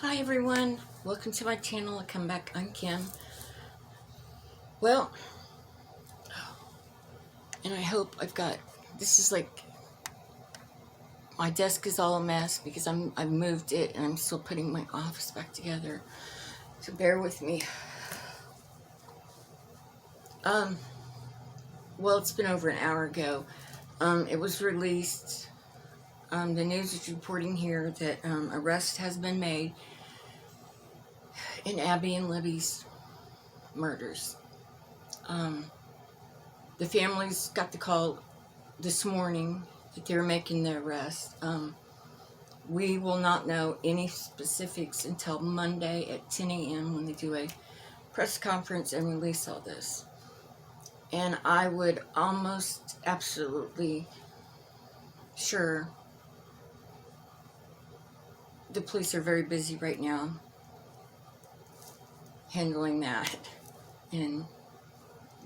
Hi everyone, welcome to my channel. I come back, I'm Kim. Well, and I hope this is like, my desk is all a mess because I've moved it and I'm still putting my office back together. So bear with me. Well, it's been over an hour ago. It was released. The news is reporting here that arrest has been made in Abby and Libby's murders. The families got the call this morning that they were making the arrest. We will not know any specifics until Monday at 10 a.m. when they do a press conference and release all this. And I would almost absolutely sure the police are very busy right now handling that and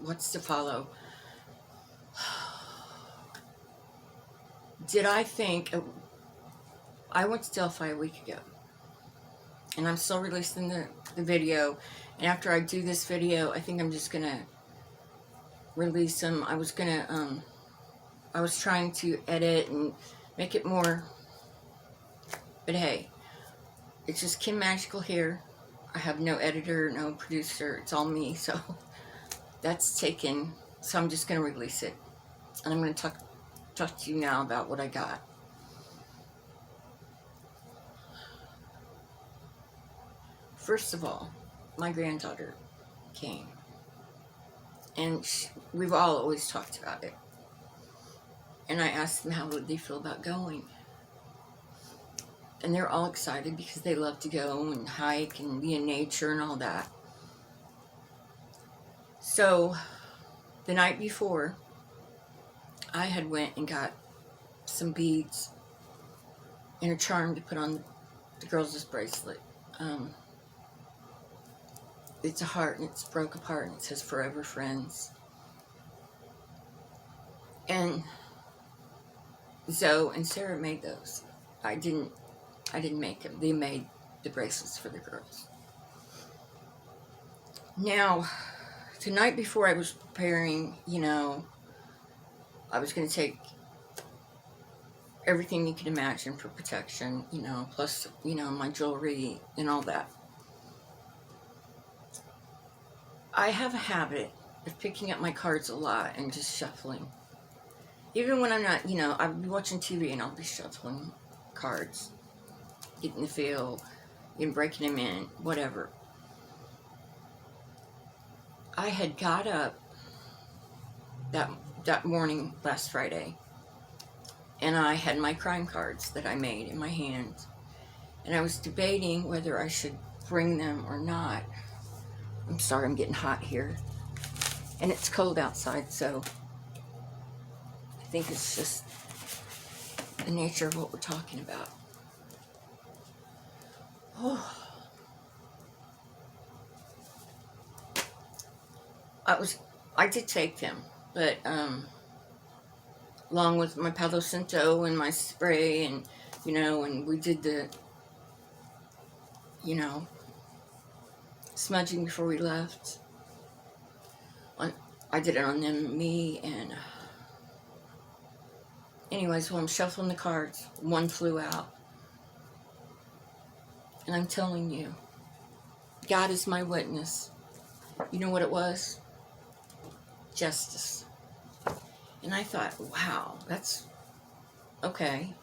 what's to follow. Did I think... I went to Delphi a week ago, and I'm still releasing the video, and after I do this video, I think I'm just gonna release them. I was trying to edit and make it more, but hey, it's just Kim Magical here. I have no editor, no producer, it's all me, so that's taken, so I'm just gonna release it, and I'm gonna talk to you now about what I got. First of all, my granddaughter came, and we've all always talked about it. And I asked them how would they feel about going. And they're all excited because they love to go and hike and be in nature and all that. So, the night before, I had went and got some beads and a charm to put on the girls' bracelet. It's a heart, and it's broke apart, and it says "Forever Friends." And Zoe and Sarah made those. I didn't make them. They made the bracelets for the girls. Now, the night before I was preparing, I was going to take everything you can imagine for protection, plus, my jewelry and all that. I have a habit of picking up my cards a lot and just shuffling. Even when I'm not, I'll be watching TV and I'll be shuffling cards, getting the feel, and breaking them in, whatever. I had got up that morning last Friday, and I had my crime cards that I made in my hand, and I was debating whether I should bring them or not. I'm sorry, I'm getting hot here. And it's cold outside, so I think it's just the nature of what we're talking about. Oh. I did take them, but along with my Palo Santo and my spray, and and we did the smudging before we left. I did it on me, and anyways, while I'm shuffling the cards, one flew out. And I'm telling you, God is my witness. You know what it was? Justice. And I thought, wow, that's okay.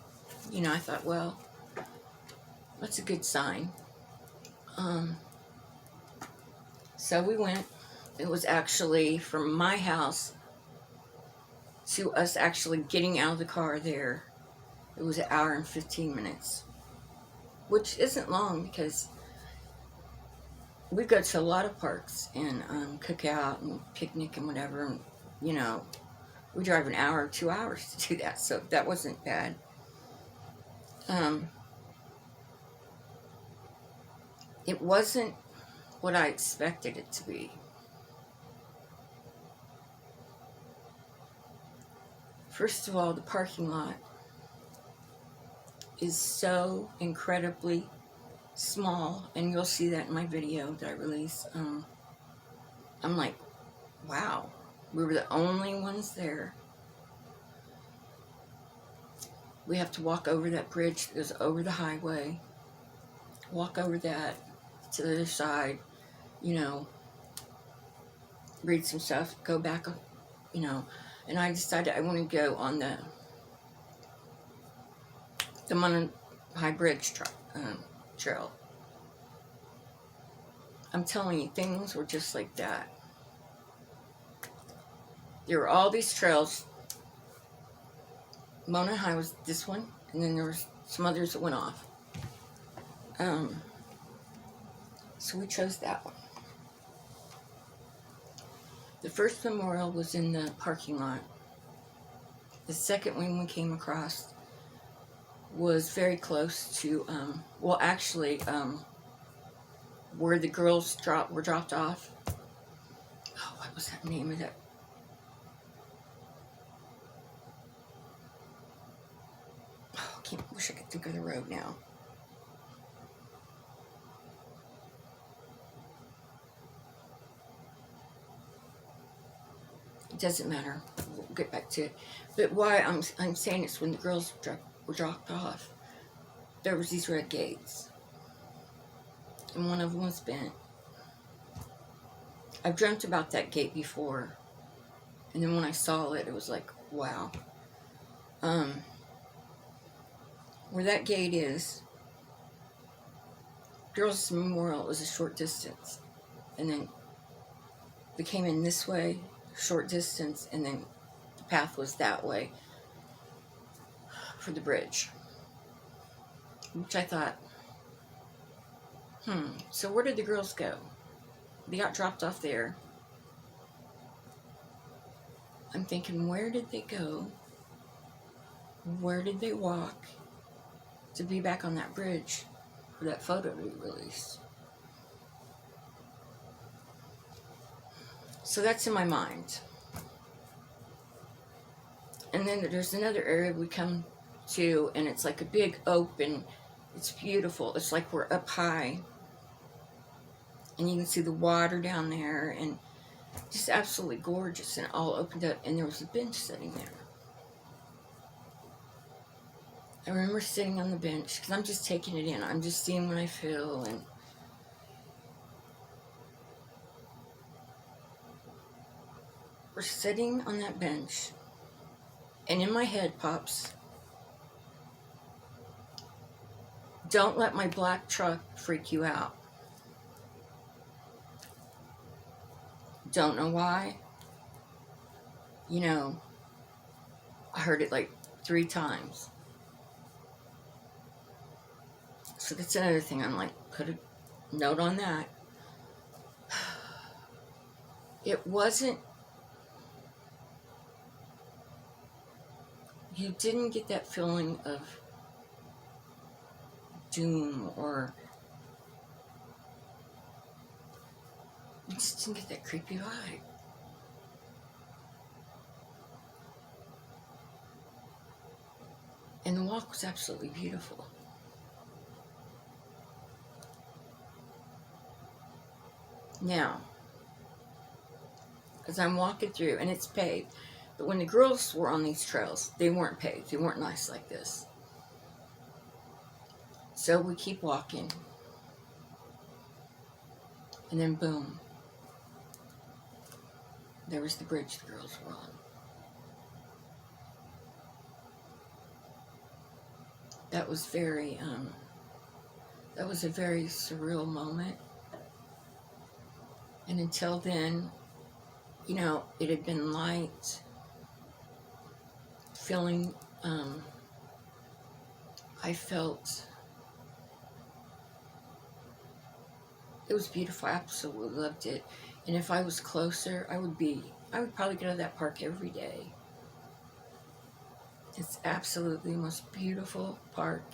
I thought, well, that's a good sign. So we went. It was actually from my house to us actually getting out of the car there. It was 1 hour and 15 minutes. Which isn't long because we go to a lot of parks and cook out and picnic and whatever. And, we drive 1 hour or 2 hours to do that. So that wasn't bad. It wasn't what I expected it to be. First of all, the parking lot is so incredibly small, and you'll see that in my video that I release. I'm like, wow, we were the only ones there. We have to walk over that bridge that goes over the highway, walk over that to the other side, you know, read some stuff, go back, you know, and I decided I want to go on the Mountain High Bridge trail. I'm telling you, things were just like that. There were all these trails. Mona High was this one, and then there was some others that went off. So we chose that one. The first memorial was in the parking lot. The second one we came across was very close to, well, actually, where the girls were dropped off. Oh, what was that name of that? Oh, I wish I could think of the road now. It doesn't matter. We'll get back to it. But why I'm saying it's when the girls were dropped off, there was these red gates, and one of them was bent. I've dreamt about that gate before, and then when I saw it, it was like, wow. Where that gate is, Girls Memorial was a short distance, and then they came in this way, short distance, and then the path was that way for the bridge, which I thought, so where did the girls go? They got dropped off there. I'm thinking, where did they go? Where did they walk to be back on that bridge for that photo to be released? So that's in my mind. And then there's another area we come to, and it's like a big open, it's beautiful. It's like we're up high, and you can see the water down there, and just absolutely gorgeous, and all opened up, and there was a bench sitting there. I remember sitting on the bench, because I'm just taking it in. I'm just seeing what I feel, and we're sitting on that bench, and in my head pops, don't let my black truck freak you out. Don't know why. You know, I heard it like 3 times. So that's another thing. I'm like, put a note on that. It wasn't, you didn't get that feeling of doom, or you just didn't get that creepy vibe. And the walk was absolutely beautiful. Now, as I'm walking through, and it's paved, but when the girls were on these trails, they weren't paved. They weren't nice like this. So we keep walking. And then boom. There was the bridge the girls were on. That was a very surreal moment. And until then, you know, it had been light, feeling, I felt, it was beautiful. I absolutely loved it. And if I was closer, I would probably go to that park every day. It's absolutely the most beautiful park.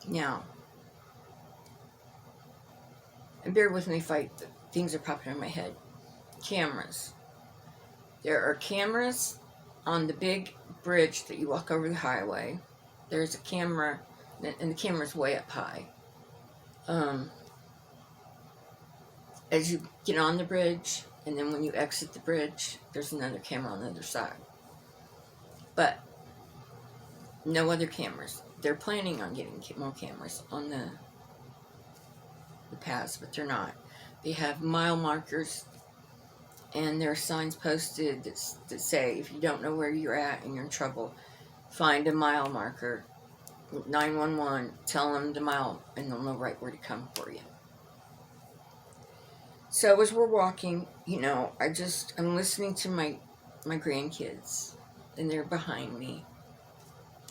Now, and bear with me if things are popping in my head. Cameras. There are cameras on the big bridge that you walk over the highway. There's a camera and the camera's way up high. Um, as you get on the bridge, and then when you exit the bridge, there's another camera on the other side. But no other cameras. They're planning on getting more cameras on the paths, but they're not. They have mile markers, and there are signs posted that say, if you don't know where you're at and you're in trouble, find a mile marker, 911, tell them the mile, and they'll know right where to come for you. So as we're walking, I'm listening to my grandkids, and they're behind me.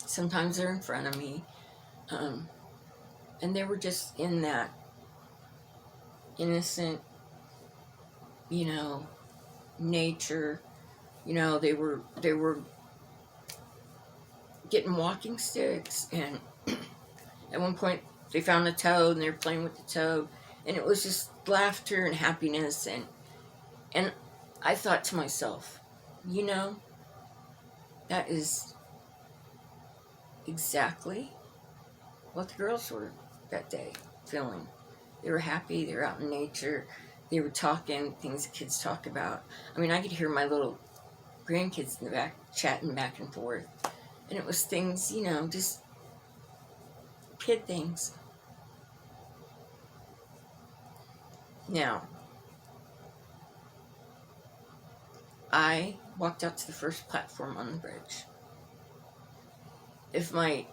Sometimes they're in front of me. And they were just in that innocent, nature. They were getting walking sticks, and at one point they found a toad and they were playing with the toad, and it was just laughter and happiness, and I thought to myself, that is exactly what the girls were that day feeling. They were happy, they were out in nature, they were talking things that kids talk about. I mean, I could hear my little grandkids in the back chatting back and forth, and it was things, just kid things. Now, I walked out to the first platform on the bridge. If my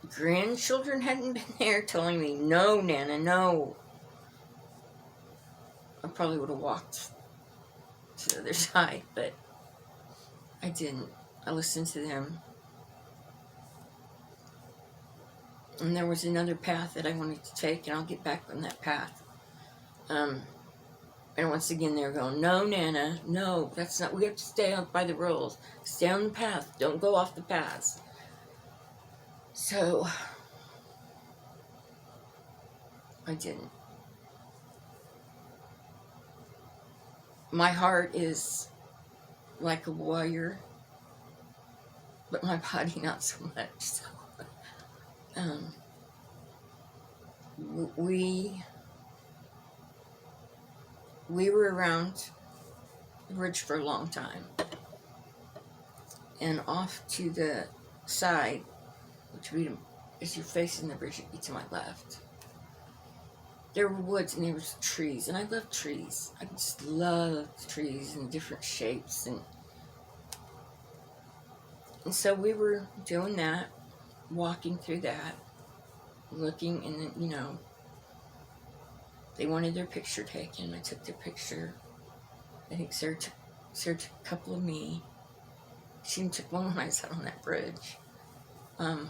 grandchildren hadn't been there telling me, no, Nana, no, I probably would have walked to the other side, but I didn't. I listened to them. And there was another path that I wanted to take, and I'll get back on that path. And once again, they're going, no, Nana, no, that's not, we have to stay up by the rules. Stay on the path. Don't go off the paths. So, I didn't. My heart is like a warrior, but my body not so much. So, we were around the bridge for a long time, and off to the side, which would be, as you're facing the bridge, it'd be to my left, there were woods and there was trees, and I love trees. I just love trees in different shapes, and so we were doing that, walking through that, looking, and then, they wanted their picture taken. I took their picture. I think Sarah took a couple of me. She even took one when I sat on that bridge. But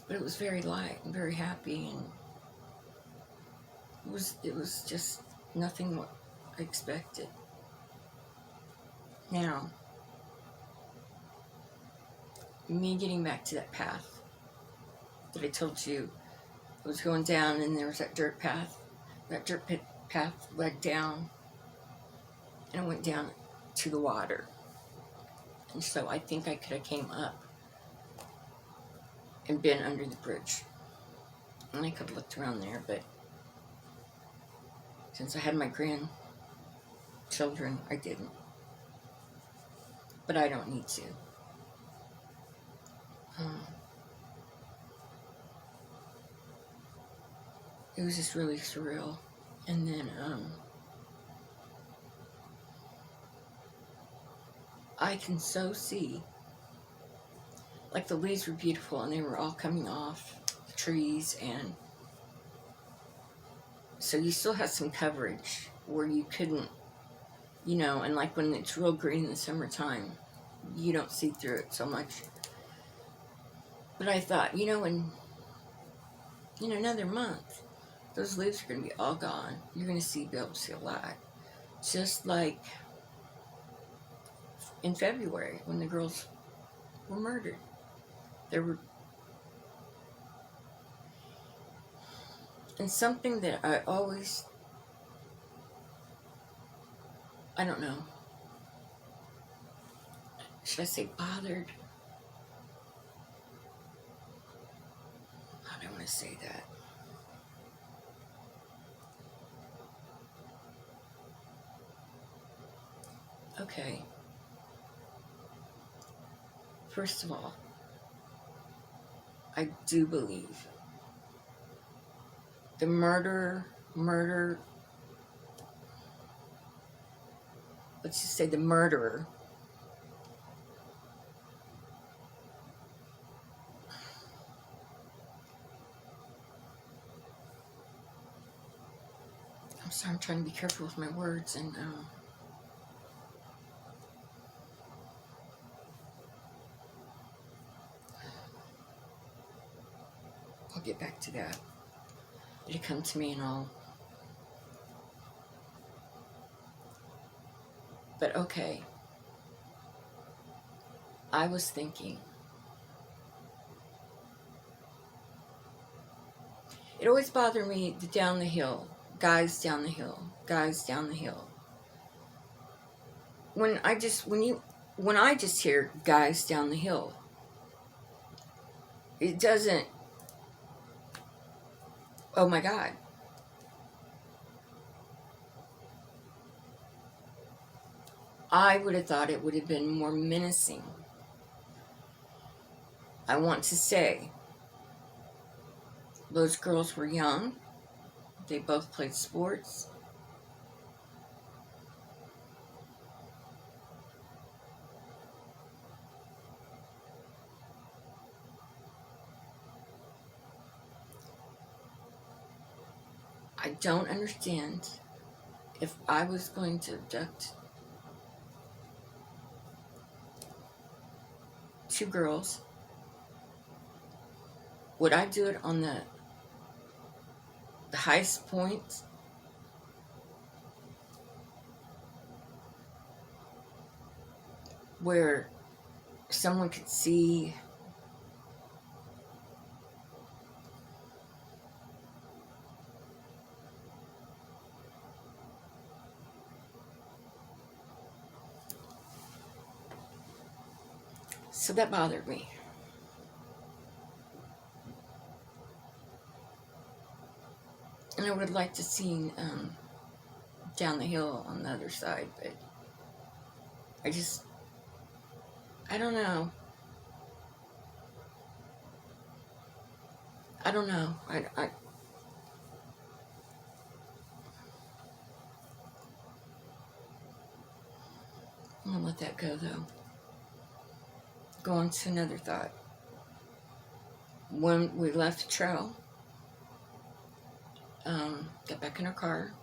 it was very light and very happy, and it was just nothing what I expected. Now, me getting back to that path that I told you, I was going down, and there was that dirt path. That dirt path led down, and I went down to the water. And so I think I could have came up and been under the bridge. And I could have looked around there, but since I had my grandchildren, I didn't. But I don't need to. It was just really surreal. And then, I can so see, like, the leaves were beautiful, and they were all coming off the trees, and so you still had some coverage where you couldn't, and like when it's real green in the summertime, you don't see through it so much. But I thought, in another month, those leaves are going to be all gone. You're going to be able to see a lot. Just like in February when the girls were murdered. And something that I don't know. should I say bothered? I don't want to say that. Okay. First of all, I do believe the murder, let's just say the murderer, I'm sorry, I'm trying to be careful with my words, and I'll get back to that. It'll come to me and all. But okay. I was thinking, it always bothered me, the down the hill, guys down the hill, guys down the hill. When I just hear guys down the hill, it doesn't, oh my God. I would have thought it would have been more menacing. I want to say, those girls were young. They both played sports. I don't understand, if I was going to abduct 2 girls, would I do it on the highest point? Where someone could see so that bothered me. And I would have liked to see down the hill on the other side, but I don't know. I don't know. I'm going to let that go, though. Go on to another thought. When we left the trail, got back in our car,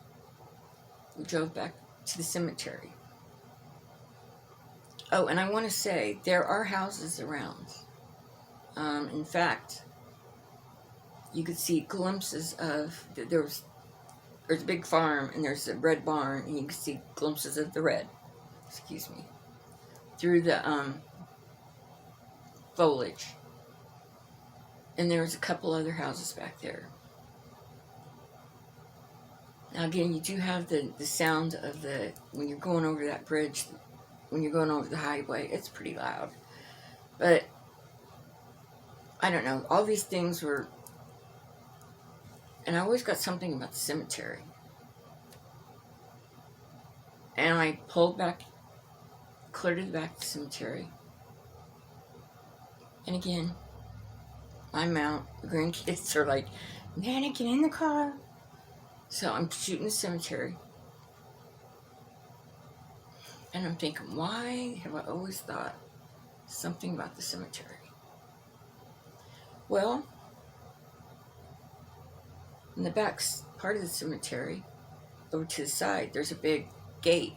we drove back to the cemetery. Oh, and I want to say, there are houses around. In fact, you could see glimpses of, there's a big farm, and there's a red barn, and you can see glimpses of the red, through the foliage. And there's a couple other houses back there. Now again, you do have the sound of when you're going over that bridge, when you're going over the highway, it's pretty loud. But, I don't know, all these things were, and I always got something about the cemetery. And I pulled back, clear to the back of the cemetery. And again, I'm out. The grandkids are like, Nana, get in the car. So I'm shooting the cemetery. And I'm thinking, why have I always thought something about the cemetery? Well, in the back part of the cemetery, over to the side, there's a big gate.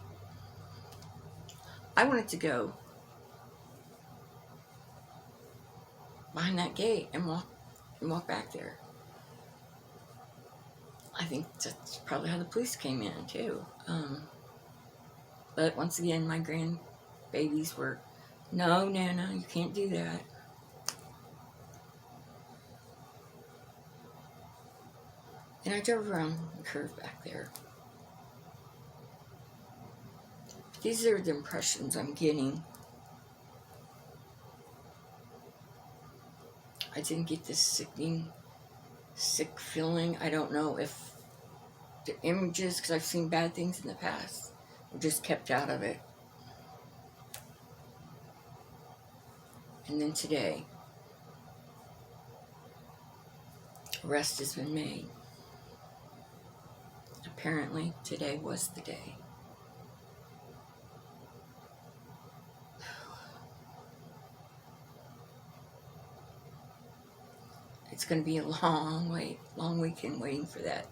I wanted to go behind that gate and walk back there. I think that's probably how the police came in, too. But once again, my grandbabies were, no, Nana, you can't do that. And I drove around the curve back there. These are the impressions I'm getting I didn't get this sick feeling. I don't know if the images, because I've seen bad things in the past, were just kept out of it. And then today, arrest has been made. Apparently, today was the day. It's going to be a long weekend waiting for that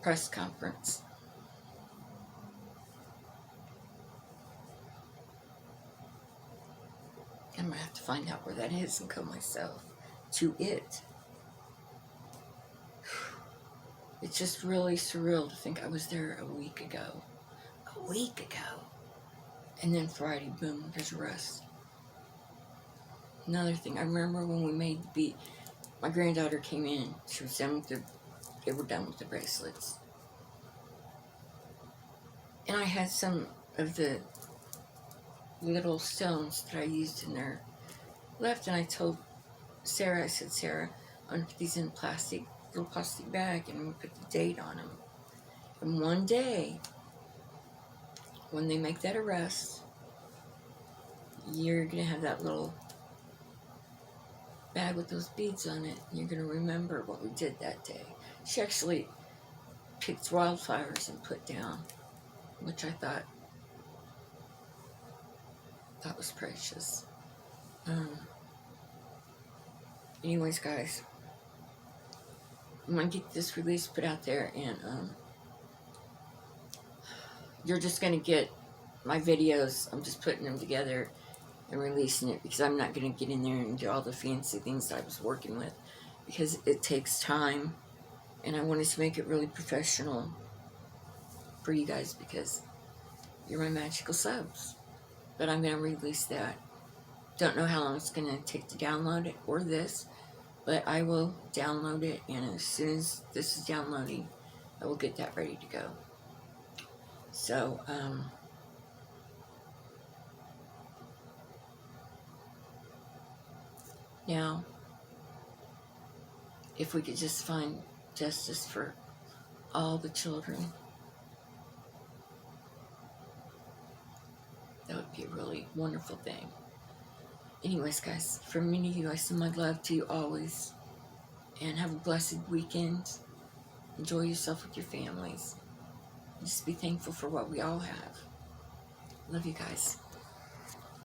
press conference. I'm going to have to find out where that is and go myself to it. It's just really surreal to think I was there a week ago. A week ago. And then Friday, boom, there's arrest. Another thing, I remember when we made the beat, my granddaughter came in. She was done with they were done with the bracelets. And I had some of the little stones that I used in there left, and I told Sarah, I said, Sarah, I'm going to put these in a little plastic bag, and I'm going to put the date on them. And one day, when they make that arrest, you're going to have that little bag with those beads on it, and you're going to remember what we did that day. She actually picked wildflowers and put down, which I thought was precious. Anyways, guys, I'm going to get this release put out there, and you're just going to get my videos. I'm just putting them together and releasing it, because I'm not going to get in there and do all the fancy things that I was working with, because it takes time, and I wanted to make it really professional for you guys, because you're my magical subs. But I'm going to release that. Don't know how long it's going to take to download it or this, but I will download it, and as soon as this is downloading, I will get that ready to go. So, now, if we could just find justice for all the children, that would be a really wonderful thing. Anyways, guys, from me to you, I send my love to you always. And have a blessed weekend. Enjoy yourself with your families. Just be thankful for what we all have. Love you guys.